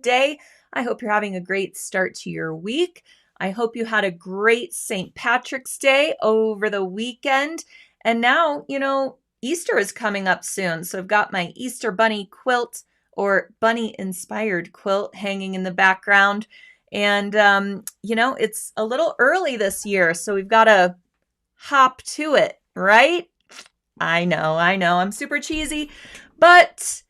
day. I hope you're having a great start to your week. I hope you had a great St. Patrick's Day over the weekend. And now, Easter is coming up soon. So I've got my Easter bunny quilt or bunny inspired quilt hanging in the background. And, it's a little early this year, so we've got to hop to it, right? I know, I'm super cheesy, but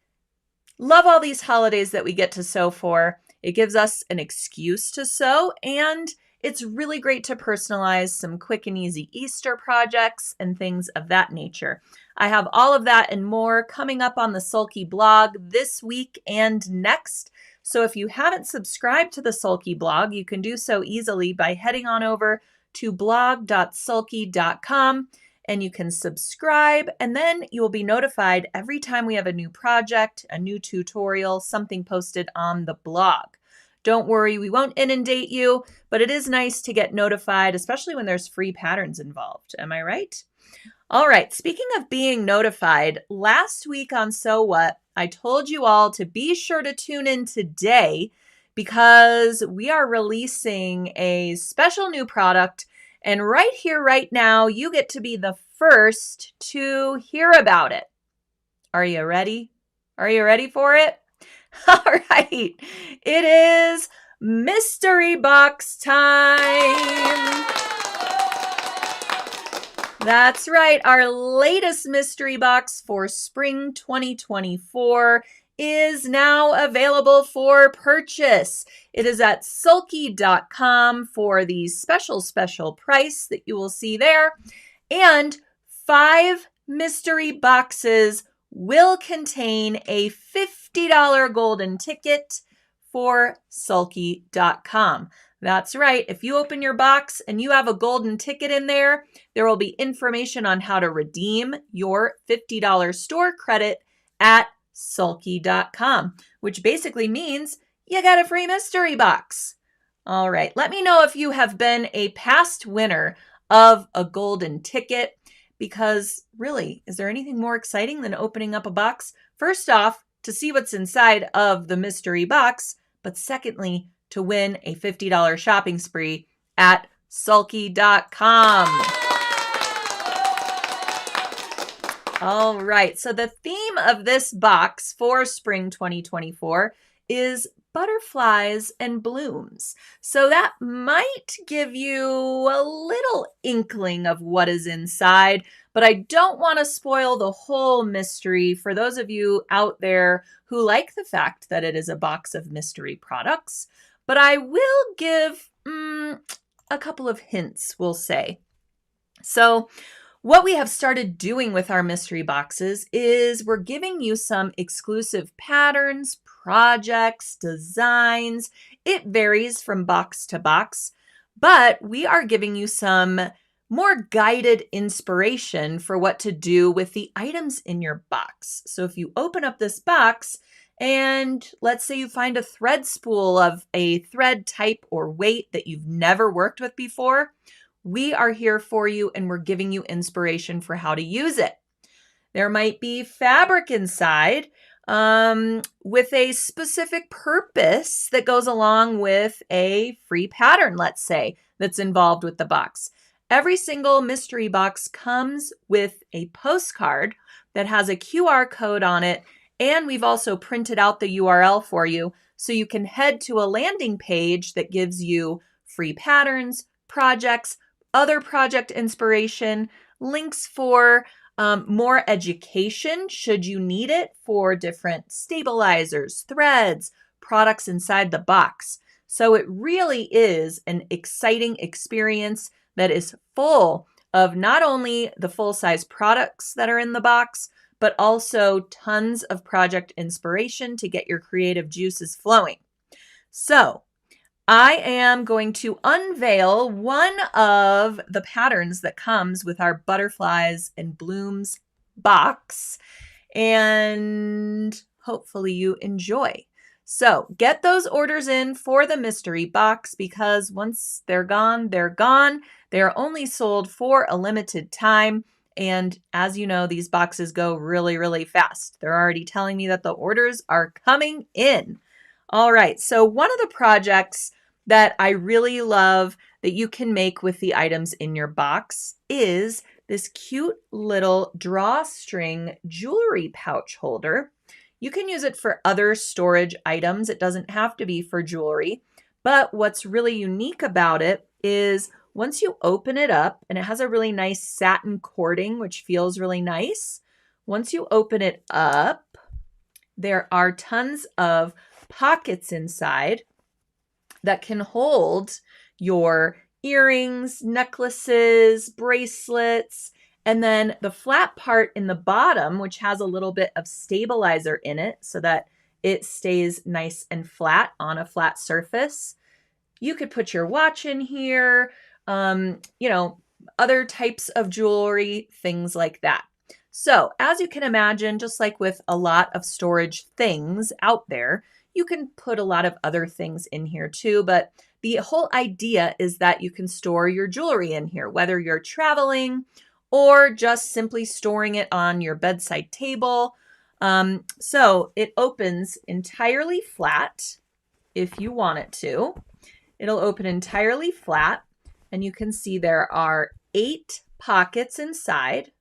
love all these holidays that we get to sew for. It gives us an excuse to sew, and it's really great to personalize some quick and easy Easter projects and things of that nature. I have all of that and more coming up on the Sulky blog this week and next. So if you haven't subscribed to the Sulky blog, you can do so easily by heading on over to blog.sulky.com. And you can subscribe, and then you will be notified every time we have a new project, a new tutorial, something posted on the blog. Don't worry, we won't inundate you, but it is nice to get notified, especially when there's free patterns involved. Am I right? All right, speaking of being notified, last week on So What, I told you all to be sure to tune in today because we are releasing a special new product. And right here, right now, you get to be the first to hear about it. Are you ready? Are you ready for it? All right. It is mystery box time. That's right. Our latest mystery box for spring 2024 is now available for purchase. It is at sulky.com for the special price that you will see there. And 5 mystery boxes will contain a $50 golden ticket for sulky.com. That's right. If you open your box and you have a golden ticket in there, there will be information on how to redeem your $50 store credit at sulky.com, which basically means you got a free mystery box. All right. Let me know if you have been a past winner of a golden ticket, because really, is there anything more exciting than opening up a box? First off, to see what's inside of the mystery box, but secondly, to win a $50 shopping spree at sulky.com. All right, so the theme of this box for spring 2024 is butterflies and blooms. So that might give you a little inkling of what is inside, but I don't want to spoil the whole mystery for those of you out there who like the fact that it is a box of mystery products. But I will give a couple of hints, we'll say. So what we have started doing with our mystery boxes is we're giving you some exclusive patterns, projects, designs. It varies from box to box, but we are giving you some more guided inspiration for what to do with the items in your box. So if you open up this box and let's say you find a thread spool of a thread type or weight that you've never worked with before, we are here for you and we're giving you inspiration for how to use it. There might be fabric inside with a specific purpose that goes along with a free pattern, let's say, that's involved with the box. Every single mystery box comes with a postcard that has a QR code on it, and we've also printed out the URL for you so you can head to a landing page that gives you free patterns, projects, other project inspiration, links for more education should you need it for different stabilizers, threads, products inside the box. So it really is an exciting experience that is full of not only the full-size products that are in the box, but also tons of project inspiration to get your creative juices flowing. So I am going to unveil one of the patterns that comes with our butterflies and blooms box, and hopefully you enjoy. So get those orders in for the mystery box because once they're gone, they're gone. They're only sold for a limited time. And as you know, these boxes go really, really fast. They're already telling me that the orders are coming in. All right, so one of the projects that I really love that you can make with the items in your box is this cute little drawstring jewelry pouch holder. You can use it for other storage items. It doesn't have to be for jewelry, but what's really unique about it is once you open it up, and it has a really nice satin cording, which feels really nice. Once you open it up, there are tons of pockets inside that can hold your earrings, necklaces, bracelets, and then the flat part in the bottom, which has a little bit of stabilizer in it so that it stays nice and flat on a flat surface. You could put your watch in here, other types of jewelry, things like that. So as you can imagine, just like with a lot of storage things out there, you can put a lot of other things in here too, but the whole idea is that you can store your jewelry in here, whether you're traveling or just simply storing it on your bedside table. So it opens entirely flat if you want it to. It'll open entirely flat, and you can see there are 8 pockets inside.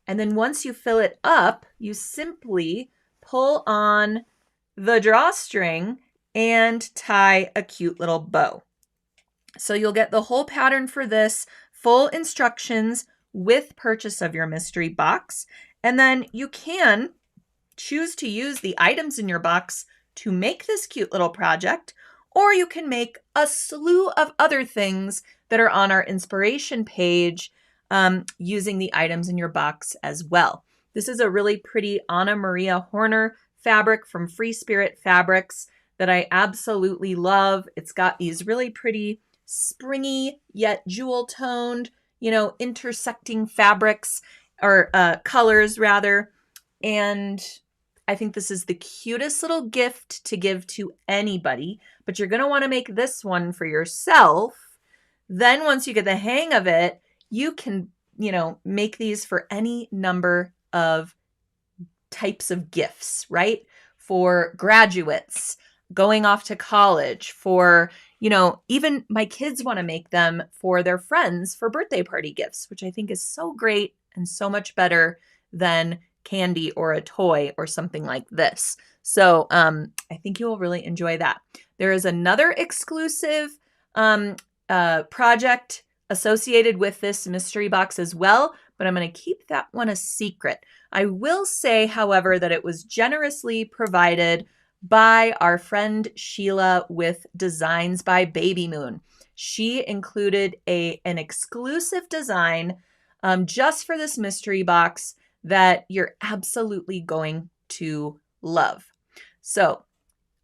And then once you fill it up, you simply pull on the drawstring and tie a cute little bow. So you'll get the whole pattern for this, full instructions with purchase of your mystery box. And then you can choose to use the items in your box to make this cute little project, or you can make a slew of other things that are on our inspiration page using the items in your box as well. This is a really pretty Anna Maria Horner fabric from Free Spirit Fabrics that I absolutely love. It's got these really pretty springy yet jewel toned, intersecting fabrics or colors rather. And I think this is the cutest little gift to give to anybody, but you're going to want to make this one for yourself. Then once you get the hang of it, you can, make these for any number of types of gifts, right? For graduates going off to college, for, even my kids want to make them for their friends for birthday party gifts, which I think is so great and so much better than candy or a toy or something like this. So I think you will really enjoy that. There is another exclusive project associated with this mystery box as well, but I'm going to keep that one a secret. I will say, however, that it was generously provided by our friend Sheila with Designs by Baby Moon. She included an exclusive design just for this mystery box that you're absolutely going to love. So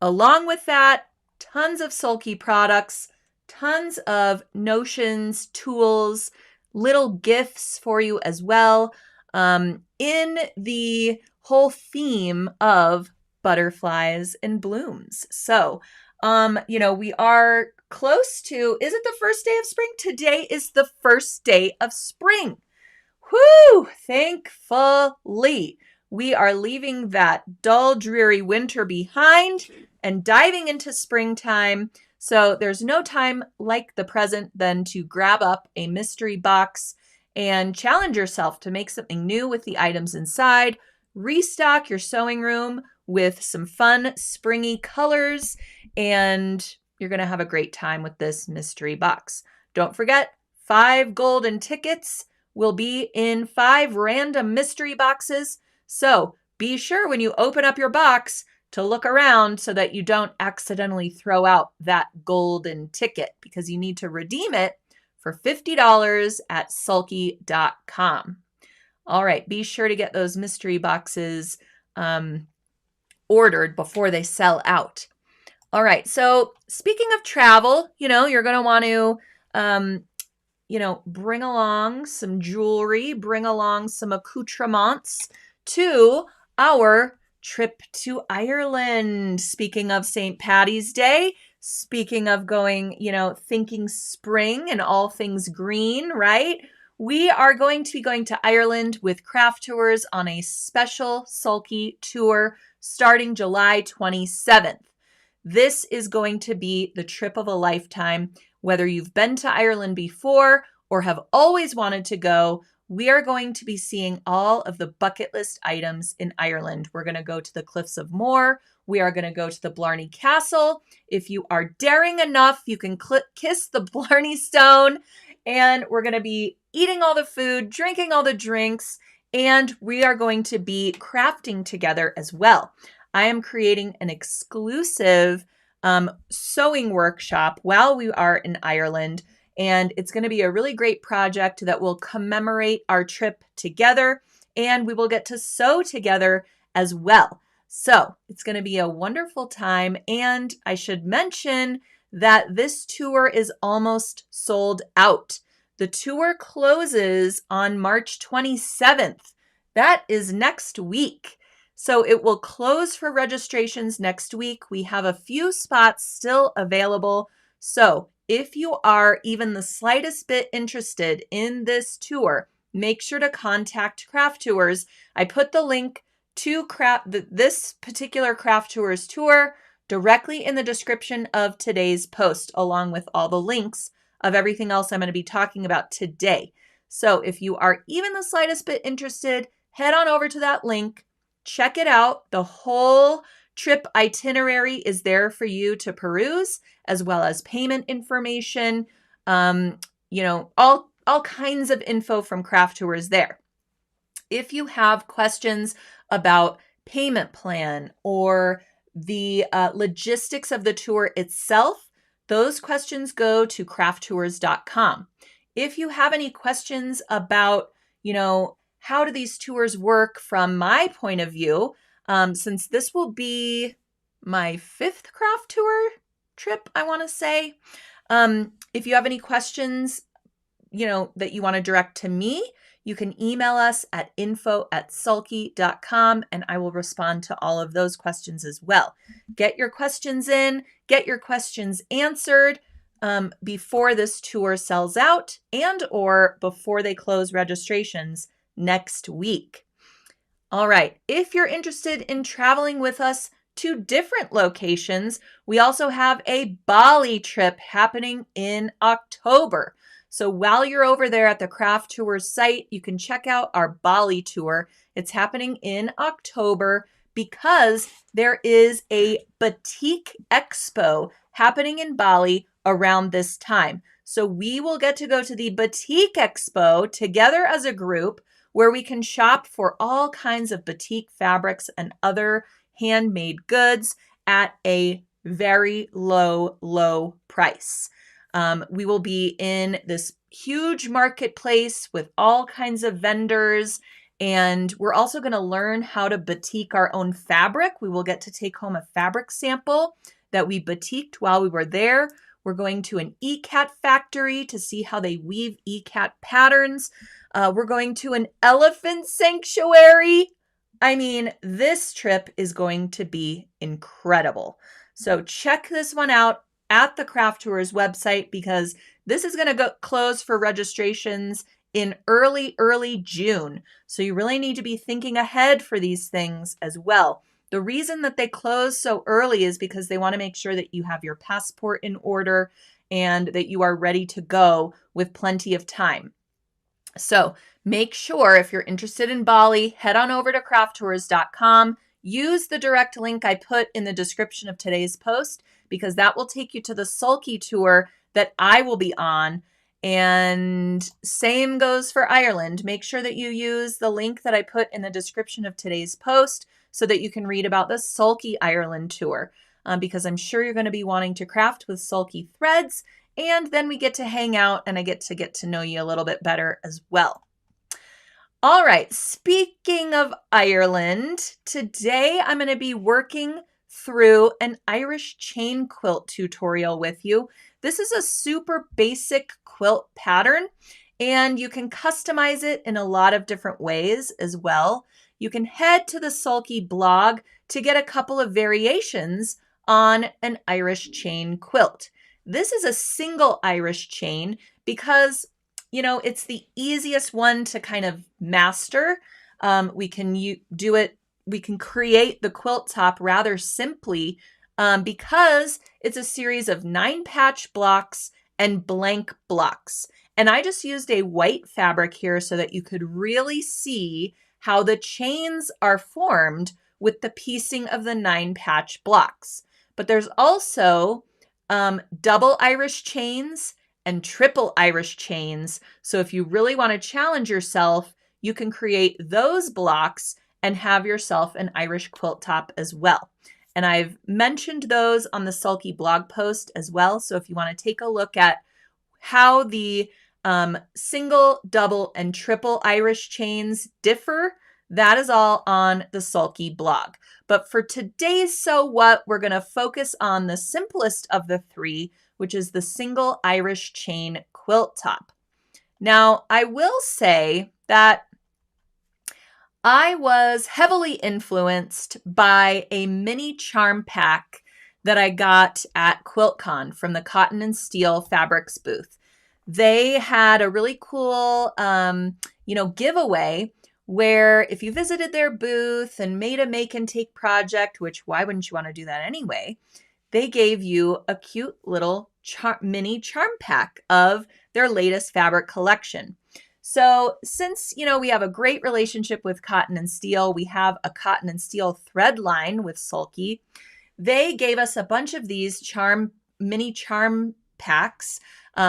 along with that, tons of Sulky products, tons of notions, tools, little gifts for you as well, in the whole theme of butterflies and blooms. So, we are close to, is it the first day of spring? Today is the first day of spring. Whoo! Thankfully, we are leaving that dull, dreary winter behind and diving into springtime. So there's no time like the present than to grab up a mystery box and challenge yourself to make something new with the items inside. Restock your sewing room with some fun, springy colors, and you're going to have a great time with this mystery box. Don't forget, 5 golden tickets will be in 5 random mystery boxes. So be sure when you open up your box to look around so that you don't accidentally throw out that golden ticket, because you need to redeem it for $50 at sulky.com. All right, be sure to get those mystery boxes ordered before they sell out. All right, so speaking of travel, you're going to want to bring along some jewelry, bring along some accoutrements to our trip to Ireland. Speaking of St. Paddy's Day, speaking of going, thinking spring and all things green, right? We are going to be going to Ireland with Craftours on a special Sulky tour starting July 27th. This is going to be the trip of a lifetime. Whether you've been to Ireland before or have always wanted to go, we are going to be seeing all of the bucket list items in Ireland. We're going to go to the Cliffs of Moher. We are going to go to the Blarney Castle. If you are daring enough, you can kiss the Blarney Stone. And we're going to be eating all the food, drinking all the drinks, and we are going to be crafting together as well. I am creating an exclusive sewing workshop while we are in Ireland, and it's going to be a really great project that will commemorate our trip together, and we will get to sew together as well. So it's going to be a wonderful time, and I should mention that this tour is almost sold out. The tour closes on March 27th. That is next week. So it will close for registrations next week. We have a few spots still available. So if you are even the slightest bit interested in this tour, make sure to contact Craftours. I put the link to this particular Craftours tour directly in the description of today's post, along with all the links of everything else I'm going to be talking about today. So if you are even the slightest bit interested, head on over to that link, check it out. The whole trip itinerary is there for you to peruse, as well as payment information, all kinds of info from Craftours there. If you have questions about payment plan or the logistics of the tour itself, those questions go to crafttours.com. If you have any questions about, how do these tours work from my point of view, since this will be my 5th craft tour trip, I want to say, if you have any questions, that you want to direct to me, you can email us at info@sulky.com, and I will respond to all of those questions as well. Get your questions in, get your questions answered before this tour sells out and or before they close registrations next week. All right, if you're interested in traveling with us to different locations, we also have a Bali trip happening in October. So while you're over there at the Craftours site, you can check out our Bali tour. It's happening in October because there is a Batik Expo happening in Bali around this time. So we will get to go to the Batik Expo together as a group where we can shop for all kinds of batik fabrics and other handmade goods at a very low price. We will be in this huge marketplace with all kinds of vendors, and we're also going to learn how to batik our own fabric. We will get to take home a fabric sample that we batiked while we were there. We're going to an ikat factory to see how they weave ikat patterns. We're going to an elephant sanctuary. I mean, this trip is going to be incredible. So check this one out at the Craftours website because this is going to close for registrations in early June. So you really need to be thinking ahead for these things as well. The reason that they close so early is because they want to make sure that you have your passport in order and that you are ready to go with plenty of time. So make sure if you're interested in Bali, head on over to crafttours.com. Use the direct link I put in the description of today's post because that will take you to the Sulky tour that I will be on. And same goes for Ireland. Make sure that you use the link that I put in the description of today's post so that you can read about the Sulky Ireland tour because I'm sure you're going to be wanting to craft with Sulky threads. And then we get to hang out and I get to know you a little bit better as well. All right, speaking of Ireland, today I'm going to be working through an Irish chain quilt tutorial with you. This is a super basic quilt pattern and you can customize it in a lot of different ways as well. You can head to the Sulky blog to get a couple of variations on an Irish chain quilt. This is a single Irish chain because, it's the easiest one to kind of master. We can do it. We can create the quilt top rather simply because it's a series of 9 patch blocks and blank blocks. And I just used a white fabric here so that you could really see how the chains are formed with the piecing of the 9 patch blocks. But there's also double Irish chains and triple Irish chains. So if you really want to challenge yourself, you can create those blocks and have yourself an Irish quilt top as well. And I've mentioned those on the Sulky blog post as well. So if you want to take a look at how the single, double, and triple Irish chains differ, that is all on the Sulky blog. But for today's So What, we're going to focus on the simplest of the three, which is the single Irish chain quilt top. Now, I will say that I was heavily influenced by a mini charm pack that I got at QuiltCon from the Cotton and Steel Fabrics booth. They had a really cool, giveaway where if you visited their booth and made a make and take project, which why wouldn't you want to do that anyway? They gave you a cute little mini charm pack of their latest fabric collection. So since, we have a great relationship with Cotton and Steel, we have a Cotton and Steel thread line with Sulky. They gave us a bunch of these mini charm packs,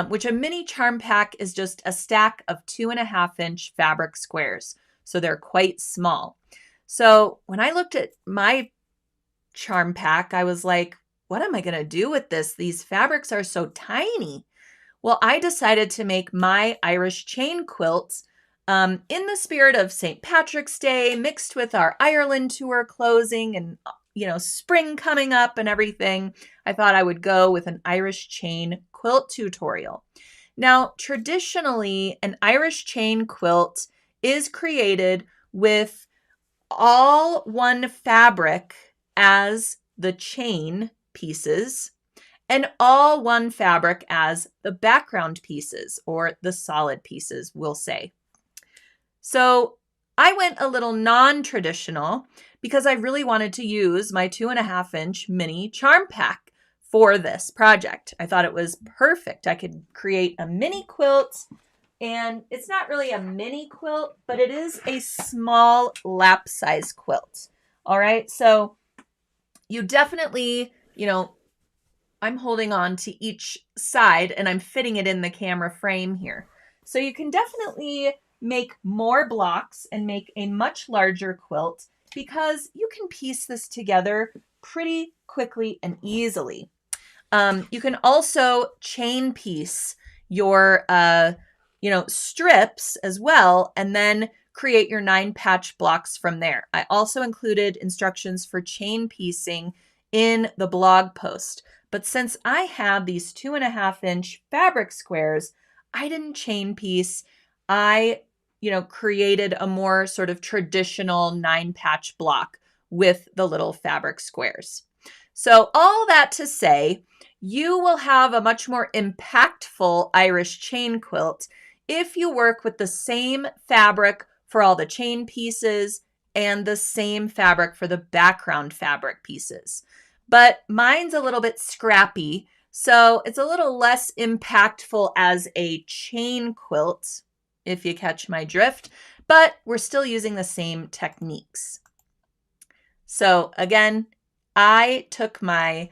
which a mini charm pack is just a stack of 2.5-inch fabric squares. So they're quite small. So when I looked at my charm pack, I was like, what am I going to do with this? These fabrics are so tiny. Well, I decided to make my Irish chain quilts in the spirit of St. Patrick's Day, mixed with our Ireland tour closing and, spring coming up and everything. I thought I would go with an Irish chain quilt tutorial. Now, traditionally, an Irish chain quilt is created with all one fabric as the chain pieces and all one fabric as the background pieces, or the solid pieces, we'll say. So I went a little non-traditional because I really wanted to use my 2.5-inch mini charm pack for this project. I thought it was perfect. I could create a mini quilt, and it's not really a mini quilt, but it is a small lap size quilt. All right, so you definitely, I'm holding on to each side and I'm fitting it in the camera frame here. So you can definitely make more blocks and make a much larger quilt because you can piece this together pretty quickly and easily. You can also chain piece your, strips as well, and then create your 9 patch blocks from there. I also included instructions for chain piecing in the blog post. But since I have these 2.5-inch fabric squares, I didn't chain piece. I, created a more sort of traditional 9 patch block with the little fabric squares. So all that to say, you will have a much more impactful Irish chain quilt if you work with the same fabric for all the chain pieces and the same fabric for the background fabric pieces. But mine's a little bit scrappy, so it's a little less impactful as a chain quilt, if you catch my drift, but we're still using the same techniques. So again, I took my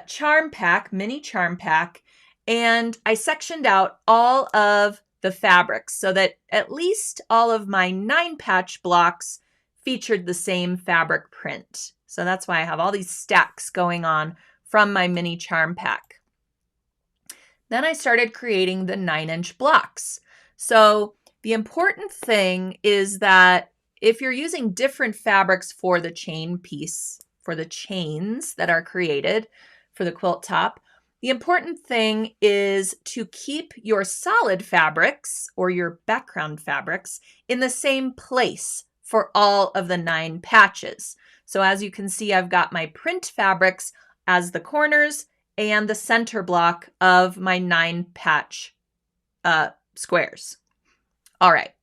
charm pack, mini charm pack, and I sectioned out all of the fabrics so that at least all of my 9 patch blocks featured the same fabric print. So that's why I have all these stacks going on from my mini charm pack. Then I started creating the 9-inch blocks. So the important thing is that if you're using different fabrics for the chain piece, for the chains that are created for the quilt top, the important thing is to keep your solid fabrics or your background fabrics in the same place for all of the 9 patches. So as you can see, I've got my print fabrics as the corners and the center block of my 9 patch squares. All right,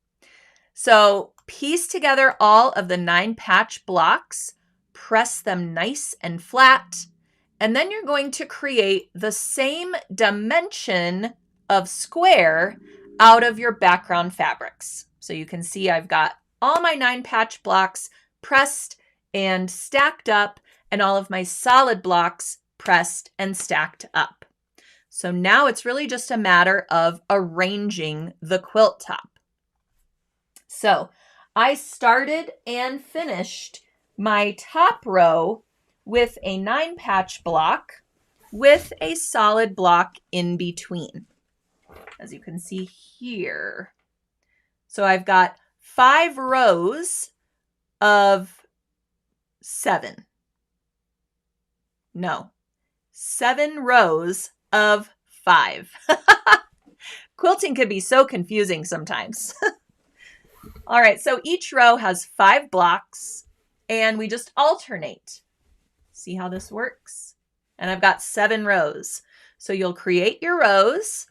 so piece together all of the 9 patch blocks, press them nice and flat, And then you're going to create the same dimension of square out of your background fabrics. So you can see I've got all my 9 patch blocks pressed and stacked up, and all of my solid blocks pressed and stacked up. So now it's really just a matter of arranging the quilt top. So I started and finished my top row with a 9 patch block with a solid block in between, as you can see here. So I've got 5 rows of 7. No, 7 rows of 5. Quilting could be so confusing sometimes. All right, so each row has 5 blocks and we just alternate. See how this works? And I've got 7 rows. So you'll create your rows,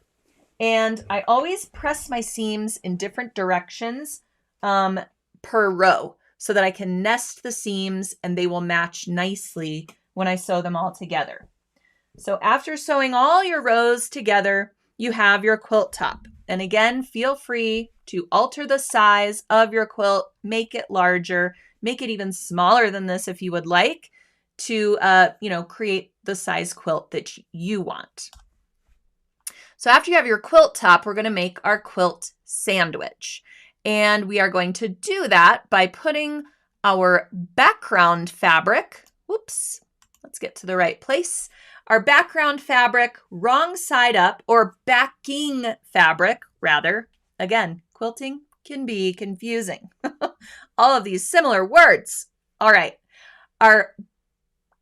and I always press my seams in different directions per row so that I can nest the seams and they will match nicely when I sew them all together. So after sewing all your rows together, you have your quilt top. And again, feel free to alter the size of your quilt, make it larger, make it even smaller than this if you would like, to create the size quilt that you want. So after you have your quilt top, we're going to make our quilt sandwich. And we are going to do that by putting our background fabric, let's get to the right place. Our background fabric wrong side up, or backing fabric rather. Again, quilting can be confusing. All of these similar words. All right. Our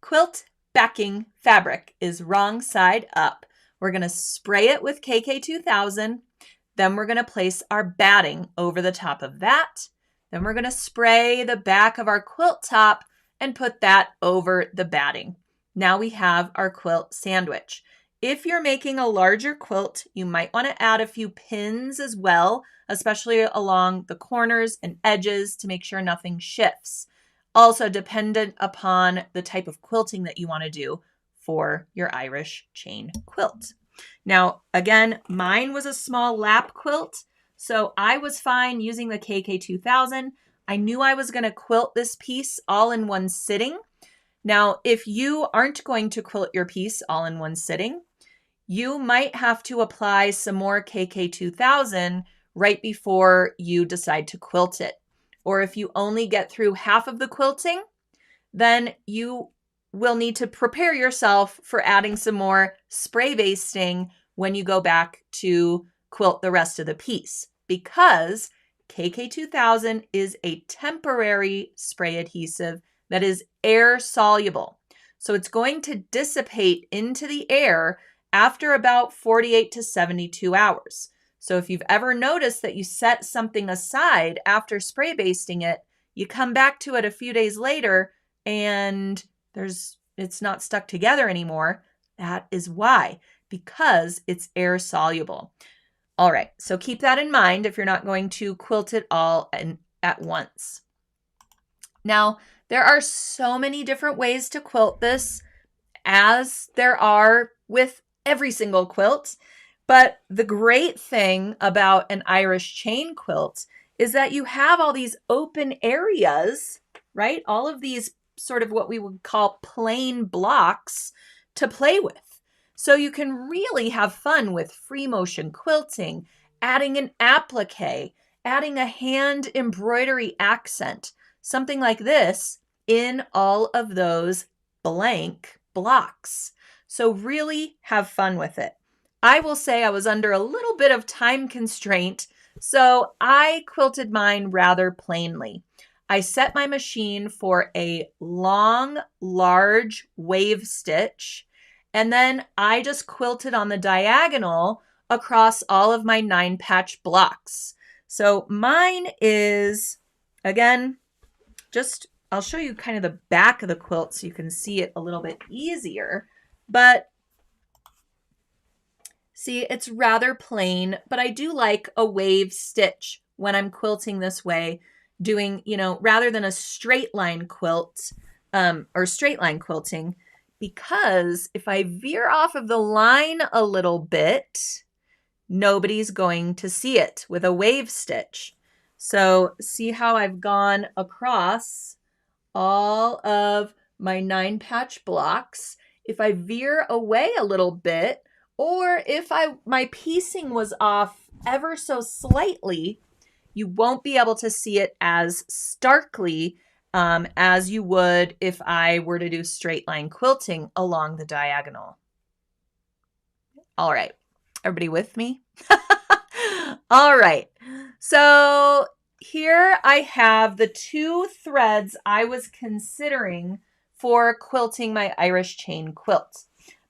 quilt backing fabric is wrong side up. We're going to spray it with KK2000. Then we're going to place our batting over the top of that. Then we're going to spray the back of our quilt top and put that over the batting. Now we have our quilt sandwich. If you're making a larger quilt, you might want to add a few pins as well, especially along the corners and edges to make sure nothing shifts. Also dependent upon the type of quilting that you want to do for your Irish chain quilt. Now, again, mine was a small lap quilt, so I was fine using the KK2000. I knew I was going to quilt this piece all in one sitting. Now, if you aren't going to quilt your piece all in one sitting, you might have to apply some more KK2000 right before you decide to quilt it. Or if you only get through half of the quilting, then you will need to prepare yourself for adding some more spray basting when you go back to quilt the rest of the piece, because KK2000 is a temporary spray adhesive that is air soluble. So it's going to dissipate into the air after about 48 to 72 hours. So if you've ever noticed that you set something aside after spray basting it, you come back to it a few days later and it's not stuck together anymore. That is why, because it's air soluble. All right, so keep that in mind if you're not going to quilt it all at once. Now, there are so many different ways to quilt this, as there are with every single quilt. But the great thing about an Irish chain quilt is that you have all these open areas, right? All of these sort of what we would call plain blocks to play with. So you can really have fun with free motion quilting, adding an applique, adding a hand embroidery accent, something like this in all of those blank blocks. So really have fun with it. I will say I was under a little bit of time constraint, so I quilted mine rather plainly. I set my machine for a long, large wave stitch, and then I just quilted on the diagonal across all of my 9 patch blocks. So mine is, again, I'll show you kind of the back of the quilt so you can see it a little bit easier, but see, it's rather plain, but I do like a wave stitch when I'm quilting this way, doing, rather than a straight line quilt or straight line quilting, because if I veer off of the line a little bit, nobody's going to see it with a wave stitch. So see how I've gone across all of my 9 patch blocks. If I veer away a little bit, or if my piecing was off ever so slightly, you won't be able to see it as starkly as you would if I were to do straight line quilting along the diagonal. All right, everybody with me? All right, so here I have the 2 threads I was considering for quilting my Irish chain quilt.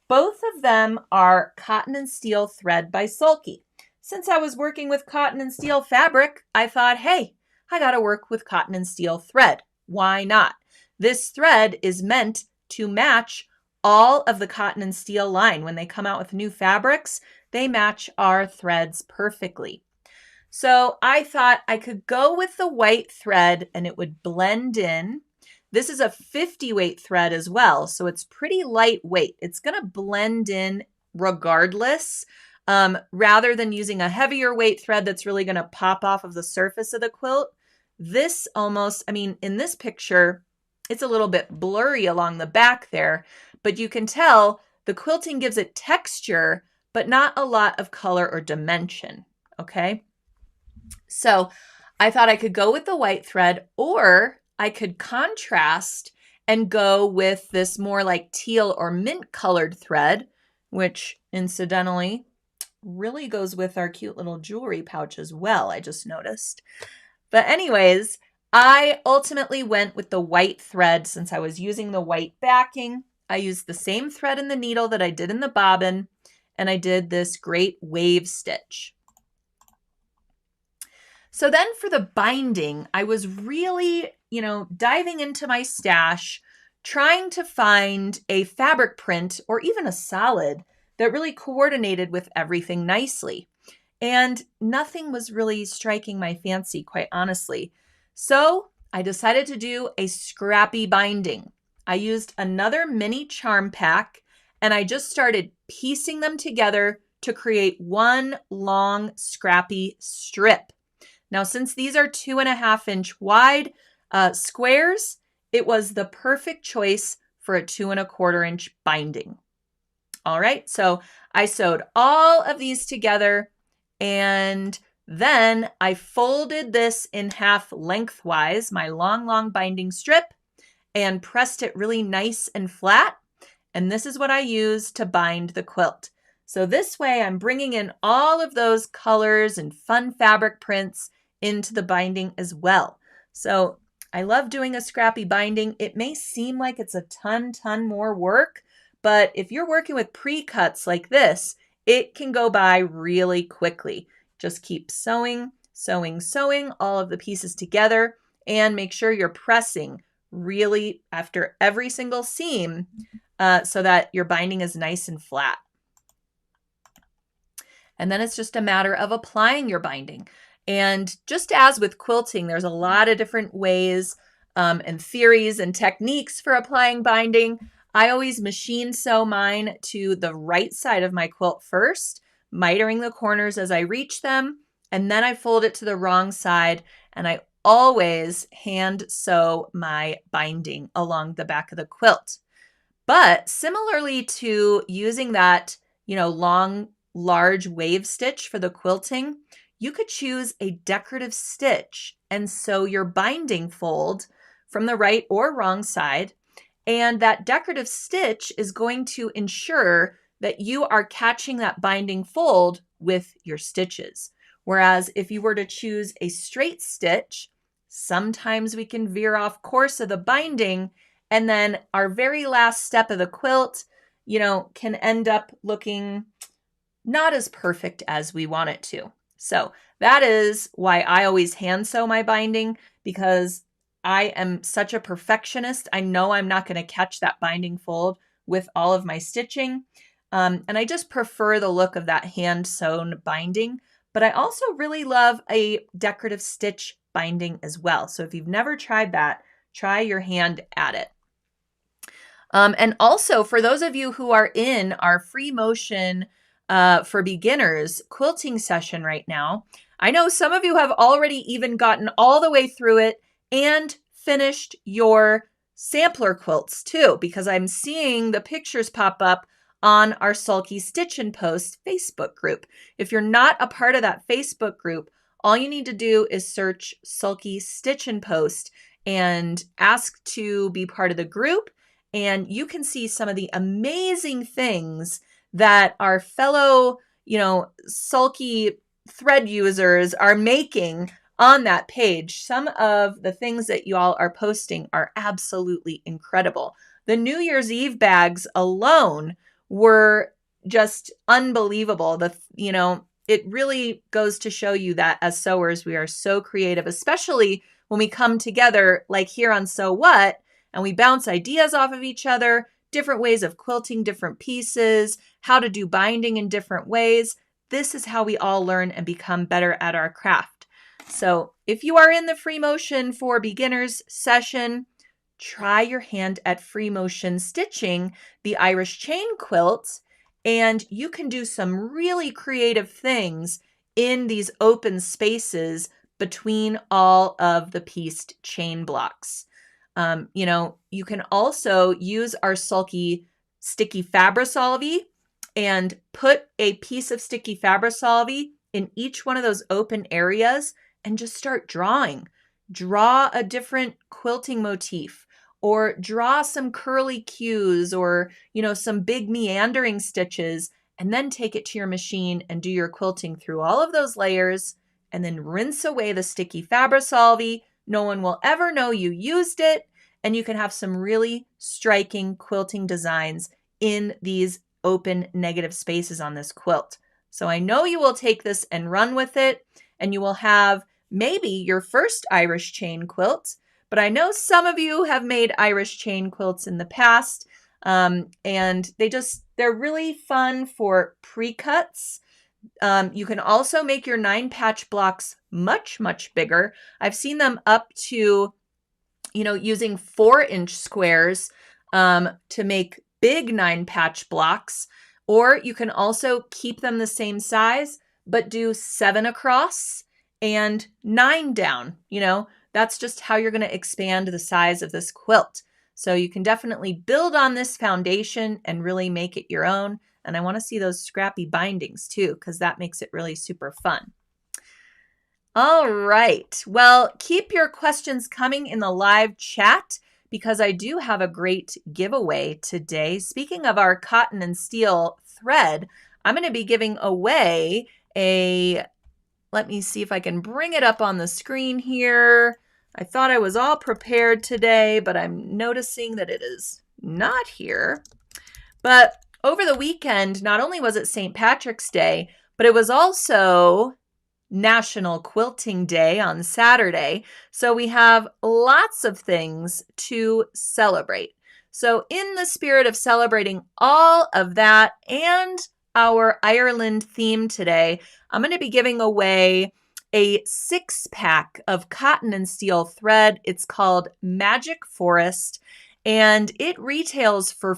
Both of them are cotton and steel thread by Solvie. Since I was working with cotton and steel fabric, I thought, hey, I gotta work with cotton and steel thread. Why not? This thread is meant to match all of the cotton and steel line. When they come out with new fabrics, they match our threads perfectly. So I thought I could go with the white thread and it would blend in. This is a 50 weight thread as well, so it's pretty lightweight. It's going to blend in regardless, rather than using a heavier weight thread that's really going to pop off of the surface of the quilt. This almost, I mean, in this picture, it's a little bit blurry along the back there, but you can tell the quilting gives it texture, but not a lot of color or dimension, okay? So I thought I could go with the white thread, or I could contrast and go with this more like teal or mint colored thread, which incidentally really goes with our cute little jewelry pouch as well, I just noticed. But anyways, I ultimately went with the white thread since I was using the white backing. I used the same thread in the needle that I did in the bobbin, and I did this great wave stitch. So then for the binding, I was really, diving into my stash, trying to find a fabric print or even a solid that really coordinated with everything nicely. And nothing was really striking my fancy, quite honestly. So I decided to do a scrappy binding. I used another mini charm pack and I just started piecing them together to create one long scrappy strip. Now, since these are 2.5 inch wide squares, it was the perfect choice for a 2.25 inch binding. All right, so I sewed all of these together and then I folded this in half lengthwise, my long binding strip, and pressed it really nice and flat. And this is what I use to bind the quilt. So this way I'm bringing in all of those colors and fun fabric prints into the binding as well. So I love doing a scrappy binding. It may seem like it's a ton more work, but if you're working with pre-cuts like this, it can go by really quickly. Just keep sewing all of the pieces together and make sure you're pressing really after every single seam so that your binding is nice and flat. And then it's just a matter of applying your binding. And just as with quilting, there's a lot of different ways and theories and techniques for applying binding. I always machine sew mine to the right side of my quilt first, mitering the corners as I reach them, and then I fold it to the wrong side, and I always hand sew my binding along the back of the quilt. But similarly to using that, long, large wave stitch for the quilting, you could choose a decorative stitch and sew your binding fold from the right or wrong side. And that decorative stitch is going to ensure that you are catching that binding fold with your stitches. Whereas if you were to choose a straight stitch, sometimes we can veer off course of the binding, and then our very last step of the quilt, can end up looking not as perfect as we want it to. So that is why I always hand sew my binding, because I am such a perfectionist. I know I'm not going to catch that binding fold with all of my stitching. And I just prefer the look of that hand sewn binding. But I also really love a decorative stitch binding as well. So if you've never tried that, try your hand at it. And also, for those of you who are in our free motion for beginners quilting session right now, I know some of you have already even gotten all the way through it and finished your sampler quilts too, because I'm seeing the pictures pop up on our Sulky Stitch and Post Facebook group. If you're not a part of that Facebook group, all you need to do is search Sulky Stitch and Post and ask to be part of the group. And you can see some of the amazing things that our fellow, sulky thread users are making on that page. Some of the things that you all are posting are absolutely incredible. The New Year's Eve bags alone were just unbelievable. It really goes to show you that as sewers, we are so creative, especially when we come together like here on Sew What, and we bounce ideas off of each other, different ways of quilting different pieces, how to do binding in different ways. This is how we all learn and become better at our craft. So if you are in the free motion for beginners session, try your hand at free motion stitching the Irish Chain Quilt, and you can do some really creative things in these open spaces between all of the pieced chain blocks. You can also use our Sulky sticky Fabra Solvie and put a piece of sticky Fabra Solvie in each one of those open areas and just start drawing. Draw a different quilting motif, or draw some curly cues, or, some big meandering stitches, and then take it to your machine and do your quilting through all of those layers, and then rinse away the sticky Fabra Solvie. No one will ever know you used it, and you can have some really striking quilting designs in these open negative spaces on this quilt. So I know you will take this and run with it, and you will have maybe your first Irish chain quilt, but I know some of you have made Irish chain quilts in the past, and they're really fun for pre-cuts. You can also make your 9-patch blocks much, much bigger. I've seen them up to, using 4-inch squares to make big 9-patch blocks, or you can also keep them the same size, but do 7 across and 9 down. That's just how you're going to expand the size of this quilt. So you can definitely build on this foundation and really make it your own. And I want to see those scrappy bindings too, because that makes it really super fun. All right. Well, keep your questions coming in the live chat, because I do have a great giveaway today. Speaking of our cotton and steel thread, I'm going to be giving away let me see if I can bring it up on the screen here. I thought I was all prepared today, but I'm noticing that it is not here. But over the weekend, not only was it St. Patrick's Day, but it was also National Quilting Day on Saturday. So we have lots of things to celebrate. So in the spirit of celebrating all of that and our Ireland theme today, I'm going to be giving away a 6-pack of cotton and steel thread. It's called Magic Forest, and it retails for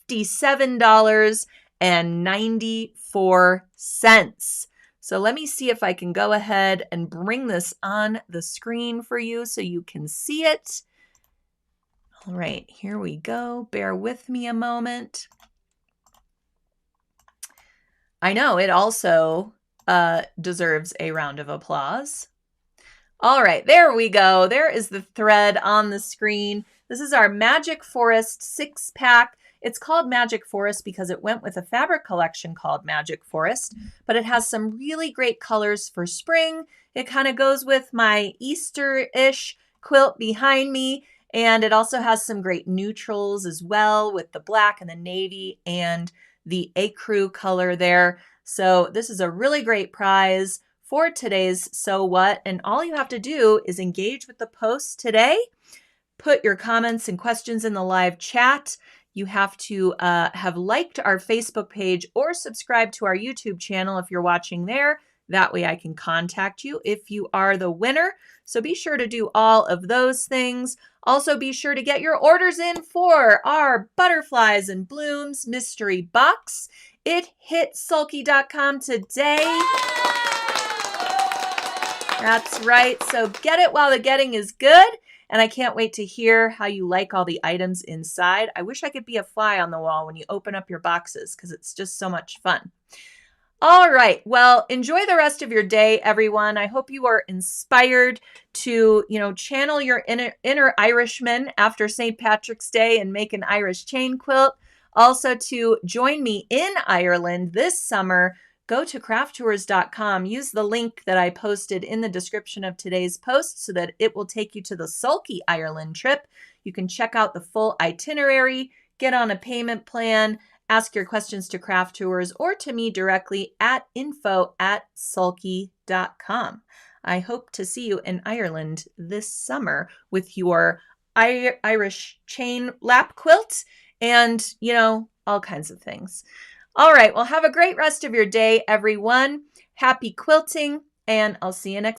$57.94. So let me see if I can go ahead and bring this on the screen for you so you can see it. All right, here we go. Bear with me a moment. I know it also deserves a round of applause. All right, there we go. There is the thread on the screen. This is our Magic Forest 6-pack. It's called Magic Forest because it went with a fabric collection called Magic Forest, but it has some really great colors for spring. It kind of goes with my Easter-ish quilt behind me, and it also has some great neutrals as well with the black and the navy and the ecru color there. So this is a really great prize for today's Sew What, and all you have to do is engage with the post today. Put your comments and questions in the live chat. You have to have liked our Facebook page or subscribe to our YouTube channel if you're watching there That way I can contact you if you are the winner. So be sure to do all of those things. Also be sure to get your orders in for our Butterflies and Blooms mystery box. It hit sulky.com today. That's right. So get it while the getting is good. And I can't wait to hear how you like all the items inside. I wish I could be a fly on the wall when you open up your boxes because it's just so much fun. All right. Well, enjoy the rest of your day, everyone. I hope you are inspired to, channel your inner Irishman after St. Patrick's Day and make an Irish chain quilt. Also to join me in Ireland this summer. Go to crafttours.com. Use the link that I posted in the description of today's post so that it will take you to the Sulky Ireland trip. You can check out the full itinerary, get on a payment plan, ask your questions to Craft Tours or to me directly at info@sulky.com. I hope to see you in Ireland this summer with your Irish chain lap quilt and, all kinds of things. All right. Well, have a great rest of your day, everyone. Happy quilting, and I'll see you next